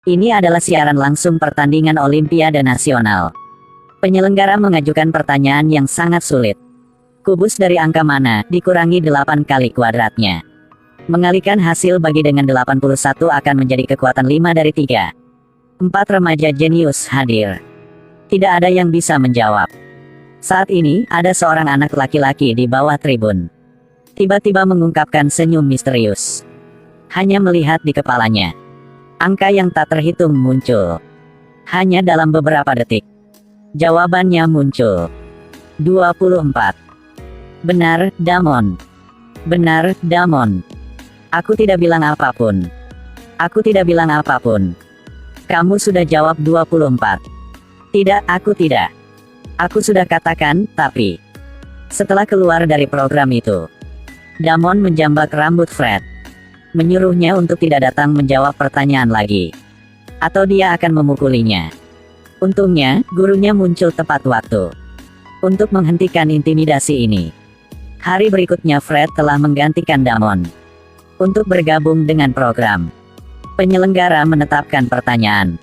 Ini adalah siaran langsung pertandingan Olimpiade Nasional. Penyelenggara mengajukan pertanyaan yang sangat sulit. Kubus dari angka mana dikurangi 8 kali kuadratnya? Mengalihkan hasil bagi dengan 81 akan menjadi kekuatan 5 dari 3. 4 remaja jenius hadir. Tidak ada yang bisa menjawab. Saat ini, ada seorang anak laki-laki di bawah tribun. Tiba-tiba mengungkapkan senyum misterius. Hanya melihat di kepalanya. Angka yang tak terhitung muncul. Hanya dalam beberapa detik. Jawabannya muncul. 24. Benar, Damon. Benar, Damon. Aku tidak bilang apapun. Aku tidak bilang apapun. Kamu sudah jawab 24. Tidak, aku tidak. Aku sudah katakan, tapi. Setelah keluar dari program itu, Damon menjambak rambut Fred. Menyuruhnya untuk tidak datang menjawab pertanyaan lagi. Atau dia akan memukulinya. Untungnya, gurunya muncul tepat waktu. Untuk menghentikan intimidasi ini. Hari berikutnya Fred telah menggantikan Damon. Untuk bergabung dengan program. Penyelenggara menetapkan pertanyaan.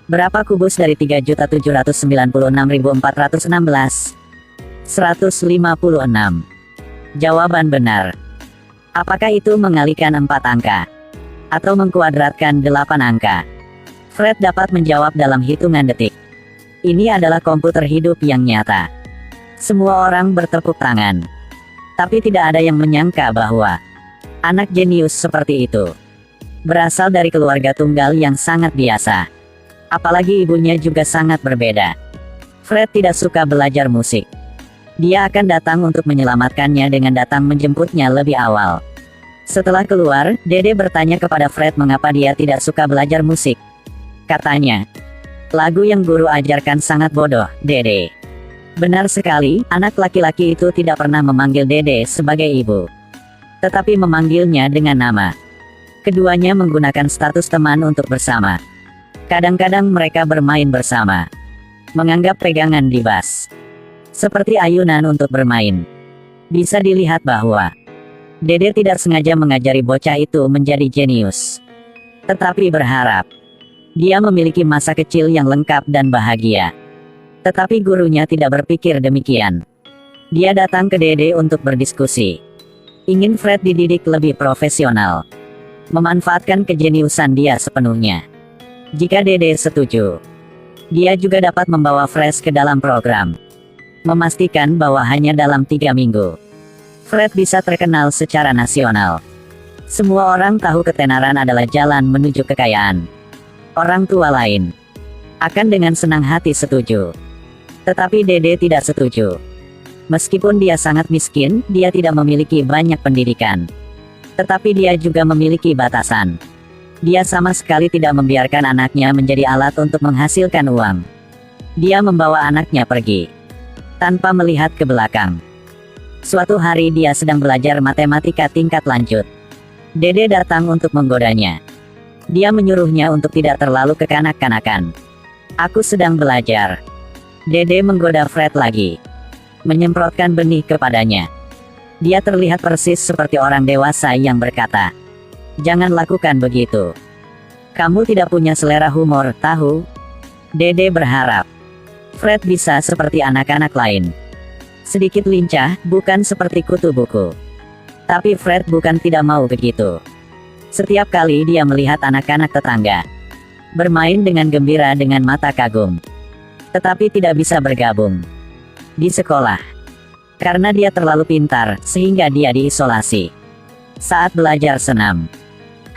Berapa kubus dari 3.796.416? 156. Jawaban benar. Apakah itu mengalihkan 4 angka? Atau mengkuadratkan 8 angka? Fred dapat menjawab dalam hitungan detik. Ini adalah komputer hidup yang nyata. Semua orang bertepuk tangan. Tapi tidak ada yang menyangka bahwa anak jenius seperti itu berasal dari keluarga tunggal yang sangat biasa. Apalagi ibunya juga sangat berbeda. Fred tidak suka belajar musik. Dia akan datang untuk menyelamatkannya dengan datang menjemputnya lebih awal. Setelah keluar, Dede bertanya kepada Fred mengapa dia tidak suka belajar musik. Katanya, lagu yang guru ajarkan sangat bodoh, Dede. Benar sekali, anak laki-laki itu tidak pernah memanggil Dede sebagai ibu. Tetapi memanggilnya dengan nama. Keduanya menggunakan status teman untuk bersama. Kadang-kadang mereka bermain bersama. Menganggap pegangan di bas seperti ayunan untuk bermain. Bisa dilihat bahwa Dede tidak sengaja mengajari bocah itu menjadi jenius. Tetapi berharap dia memiliki masa kecil yang lengkap dan bahagia. Tetapi gurunya tidak berpikir demikian. Dia datang ke Dede untuk berdiskusi. Ingin Fred dididik lebih profesional. Memanfaatkan kejeniusan dia sepenuhnya. Jika Dede setuju, dia juga dapat membawa Fred ke dalam program. Memastikan bahwa hanya dalam 3 minggu, Fred bisa terkenal secara nasional. Semua orang tahu ketenaran adalah jalan menuju kekayaan. Orang tua lain akan dengan senang hati setuju. Tetapi Dede tidak setuju. Meskipun dia sangat miskin, dia tidak memiliki banyak pendidikan. Tetapi dia juga memiliki batasan. Dia sama sekali tidak membiarkan anaknya menjadi alat untuk menghasilkan uang. Dia membawa anaknya pergi tanpa melihat ke belakang. Suatu hari dia sedang belajar matematika tingkat lanjut. Dede datang untuk menggodanya. Dia menyuruhnya untuk tidak terlalu kekanak-kanakan. Aku sedang belajar. Dede menggoda Fred lagi. Menyemprotkan benih kepadanya. Dia terlihat persis seperti orang dewasa yang berkata, "Jangan lakukan begitu. Kamu tidak punya selera humor, tahu?" Dede berharap Fred bisa seperti anak-anak lain. Sedikit lincah, bukan seperti kutu buku. Tapi Fred bukan tidak mau begitu. Setiap kali dia melihat anak-anak tetangga bermain dengan gembira dengan mata kagum. Tetapi tidak bisa bergabung di sekolah. Karena dia terlalu pintar, sehingga dia diisolasi. Saat belajar senam,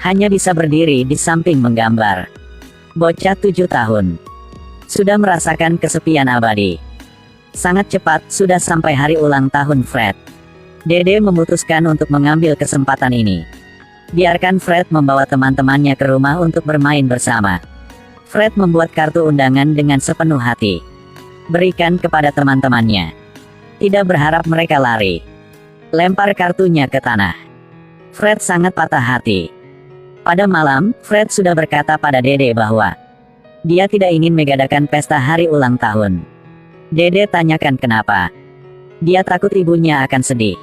hanya bisa berdiri di samping menggambar. Bocah 7 tahun. Sudah merasakan kesepian abadi. Sangat cepat, sudah sampai hari ulang tahun Fred. Dede memutuskan untuk mengambil kesempatan ini. Biarkan Fred membawa teman-temannya ke rumah untuk bermain bersama. Fred membuat kartu undangan dengan sepenuh hati. Berikan kepada teman-temannya. Tidak berharap mereka lari. Lempar kartunya ke tanah. Fred sangat patah hati. Pada malam, Fred sudah berkata pada Dede bahwa dia tidak ingin mengadakan pesta hari ulang tahun. Dede tanyakan kenapa. Dia takut ibunya akan sedih.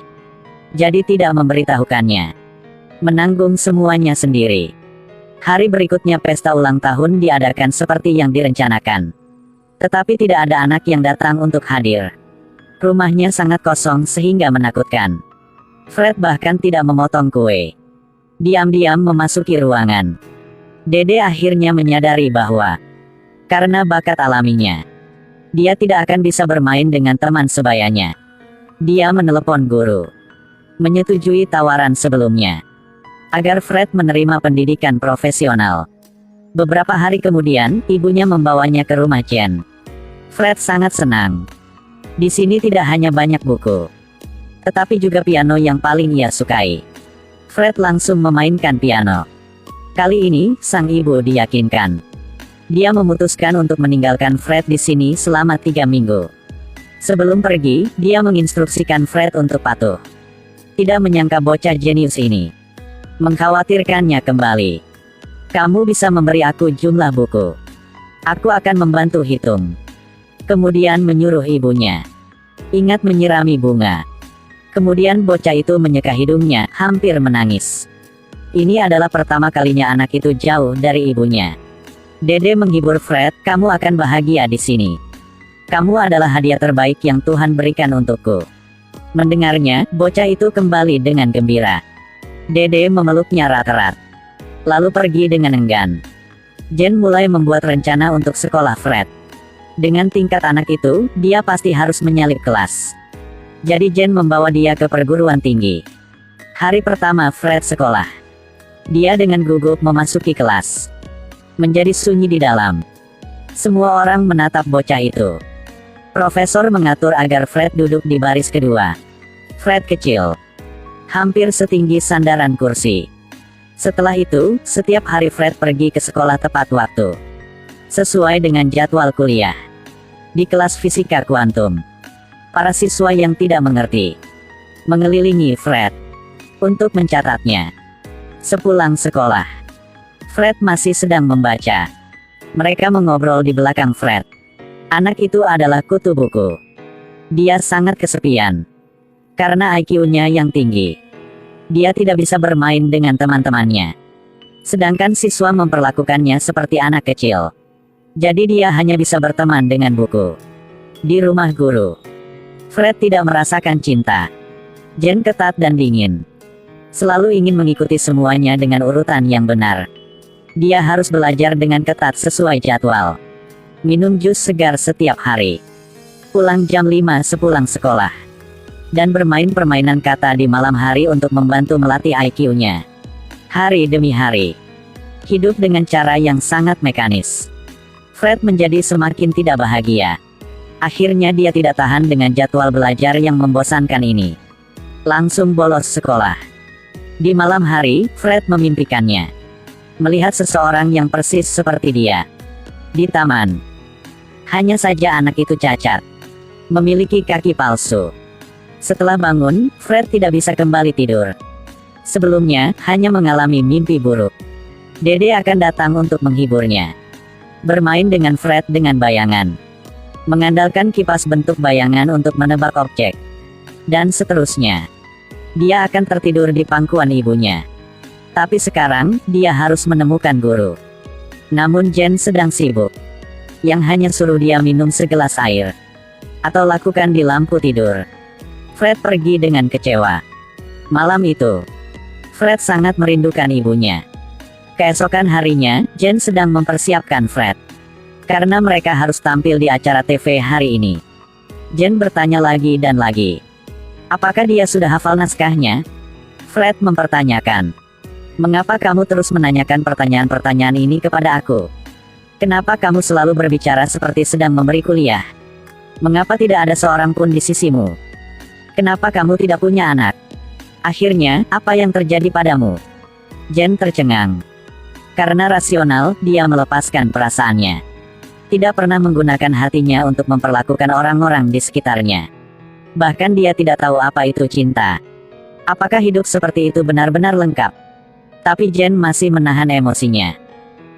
Jadi tidak memberitahukannya. Menanggung semuanya sendiri. Hari berikutnya pesta ulang tahun diadakan seperti yang direncanakan. Tetapi tidak ada anak yang datang untuk hadir. Rumahnya sangat kosong sehingga menakutkan. Fred bahkan tidak memotong kue. Diam-diam memasuki ruangan. Dede akhirnya menyadari bahwa karena bakat alaminya, dia tidak akan bisa bermain dengan teman sebayanya. Dia menelepon guru, menyetujui tawaran sebelumnya, agar Fred menerima pendidikan profesional. Beberapa hari kemudian, ibunya membawanya ke rumah Jen. Fred sangat senang. Di sini tidak hanya banyak buku, tetapi juga piano yang paling ia sukai. Fred langsung memainkan piano. Kali ini, sang ibu diyakinkan. Dia memutuskan untuk meninggalkan Fred di sini selama 3 minggu. Sebelum pergi, dia menginstruksikan Fred untuk patuh. Tidak menyangka bocah jenius ini mengkhawatirkannya kembali. Kamu bisa memberi aku jumlah buku. Aku akan membantu hitung. Kemudian menyuruh ibunya. Ingat menyirami bunga. Kemudian bocah itu menyeka hidungnya, hampir menangis. Ini adalah pertama kalinya anak itu jauh dari ibunya. Dede menghibur Fred, kamu akan bahagia di sini. Kamu adalah hadiah terbaik yang Tuhan berikan untukku. Mendengarnya, bocah itu kembali dengan gembira. Dede memeluknya erat-erat, lalu pergi dengan enggan. Jen mulai membuat rencana untuk sekolah Fred. Dengan tingkat anak itu, dia pasti harus menyalip kelas. Jadi Jen membawa dia ke perguruan tinggi. Hari pertama Fred sekolah, dia dengan gugup memasuki kelas. Menjadi sunyi di dalam. Semua orang menatap bocah itu. Profesor mengatur agar Fred duduk di baris kedua. Fred kecil, hampir setinggi sandaran kursi. Setelah itu, setiap hari Fred pergi ke sekolah tepat waktu, sesuai dengan jadwal kuliah. Di kelas fisika kuantum, para siswa yang tidak mengerti mengelilingi Fred untuk mencatatnya. Sepulang sekolah, Fred masih sedang membaca. Mereka mengobrol di belakang Fred. Anak itu adalah kutu buku. Dia sangat kesepian karena IQ-nya yang tinggi. Dia tidak bisa bermain dengan teman-temannya. Sedangkan siswa memperlakukannya seperti anak kecil. Jadi dia hanya bisa berteman dengan buku. Di rumah guru, Fred tidak merasakan cinta. Jen ketat dan dingin. Selalu ingin mengikuti semuanya dengan urutan yang benar. Dia harus belajar dengan ketat sesuai jadwal. Minum jus segar setiap hari. Pulang jam 5 sepulang sekolah. Dan bermain permainan kata di malam hari untuk membantu melatih IQ-nya. Hari demi hari. Hidup dengan cara yang sangat mekanis. Fred menjadi semakin tidak bahagia. Akhirnya dia tidak tahan dengan jadwal belajar yang membosankan ini. Langsung bolos sekolah. Di malam hari, Fred memimpikannya. Melihat seseorang yang persis seperti dia. Di taman. Hanya saja anak itu cacat. Memiliki kaki palsu. Setelah bangun, Fred tidak bisa kembali tidur. Sebelumnya, hanya mengalami mimpi buruk. Dede akan datang untuk menghiburnya. Bermain dengan Fred dengan bayangan. Mengandalkan kipas bentuk bayangan untuk menebak objek. Dan seterusnya. Dia akan tertidur di pangkuan ibunya. Tapi sekarang, dia harus menemukan guru. Namun Jen sedang sibuk. Yang hanya suruh dia minum segelas air. Atau lakukan di lampu tidur. Fred pergi dengan kecewa. Malam itu, Fred sangat merindukan ibunya. Keesokan harinya, Jen sedang mempersiapkan Fred. Karena mereka harus tampil di acara TV hari ini. Jen bertanya lagi dan lagi. Apakah dia sudah hafal naskahnya? Fred mempertanyakan. Mengapa kamu terus menanyakan pertanyaan-pertanyaan ini kepada aku? Kenapa kamu selalu berbicara seperti sedang memberi kuliah? Mengapa tidak ada seorang pun di sisimu? Kenapa kamu tidak punya anak? Akhirnya, apa yang terjadi padamu? Jen tercengang. Karena rasional, dia melepaskan perasaannya. Tidak pernah menggunakan hatinya untuk memperlakukan orang-orang di sekitarnya. Bahkan dia tidak tahu apa itu cinta. Apakah hidup seperti itu benar-benar lengkap? Tapi Jen masih menahan emosinya.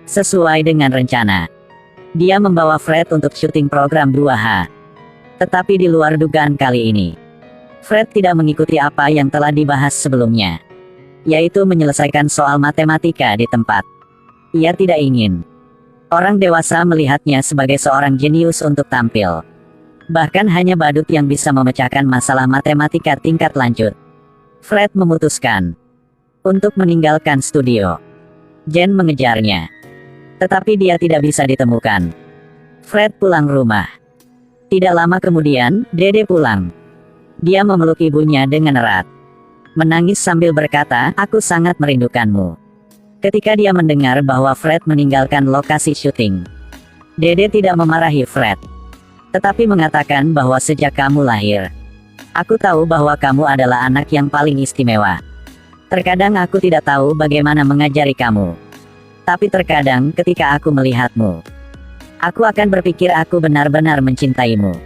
Sesuai dengan rencana, dia membawa Fred untuk syuting program 2H. Tetapi di luar dugaan kali ini, Fred tidak mengikuti apa yang telah dibahas sebelumnya, yaitu menyelesaikan soal matematika di tempat. Ia tidak ingin orang dewasa melihatnya sebagai seorang jenius untuk tampil. Bahkan hanya badut yang bisa memecahkan masalah matematika tingkat lanjut. Fred memutuskan untuk meninggalkan studio. Jen mengejarnya, tetapi dia tidak bisa ditemukan. Fred pulang rumah. Tidak lama kemudian, Dede pulang. Dia memeluk ibunya dengan erat, menangis sambil berkata, "Aku sangat merindukanmu." Ketika dia mendengar bahwa Fred meninggalkan lokasi syuting, Dede tidak memarahi Fred, tetapi mengatakan bahwa sejak kamu lahir, aku tahu bahwa kamu adalah anak yang paling istimewa. Terkadang aku tidak tahu bagaimana mengajari kamu, tapi terkadang ketika aku melihatmu, aku akan berpikir aku benar-benar mencintaimu.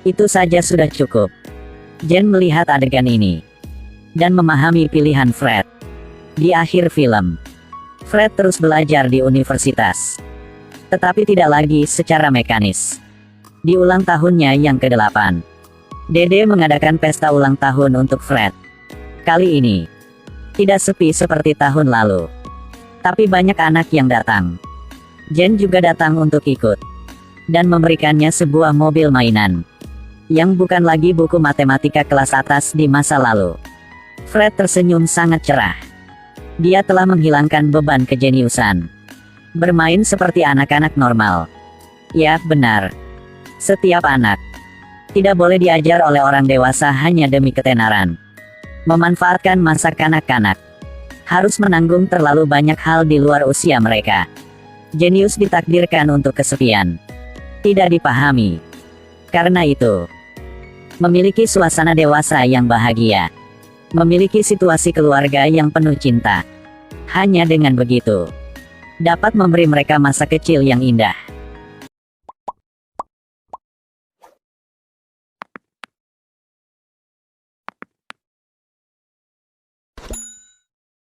Itu saja sudah cukup. Jen melihat adegan ini dan memahami pilihan Fred. Di akhir film, Fred terus belajar di universitas, tetapi tidak lagi secara mekanis. Di ulang tahunnya yang ke-8, Dede mengadakan pesta ulang tahun untuk Fred. Kali ini, tidak sepi seperti tahun lalu, tapi banyak anak yang datang. Jen juga datang untuk ikut, dan memberikannya sebuah mobil mainan, yang bukan lagi buku matematika kelas atas di masa lalu. Fred tersenyum sangat cerah. Dia telah menghilangkan beban kejeniusan. Bermain seperti anak-anak normal. Ya, benar. Setiap anak tidak boleh diajar oleh orang dewasa hanya demi ketenaran. Memanfaatkan masa kanak-kanak. Harus menanggung terlalu banyak hal di luar usia mereka. Jenius ditakdirkan untuk kesepian. Tidak dipahami. Karena itu, memiliki suasana dewasa yang bahagia. Memiliki situasi keluarga yang penuh cinta. Hanya dengan begitu, dapat memberi mereka masa kecil yang indah.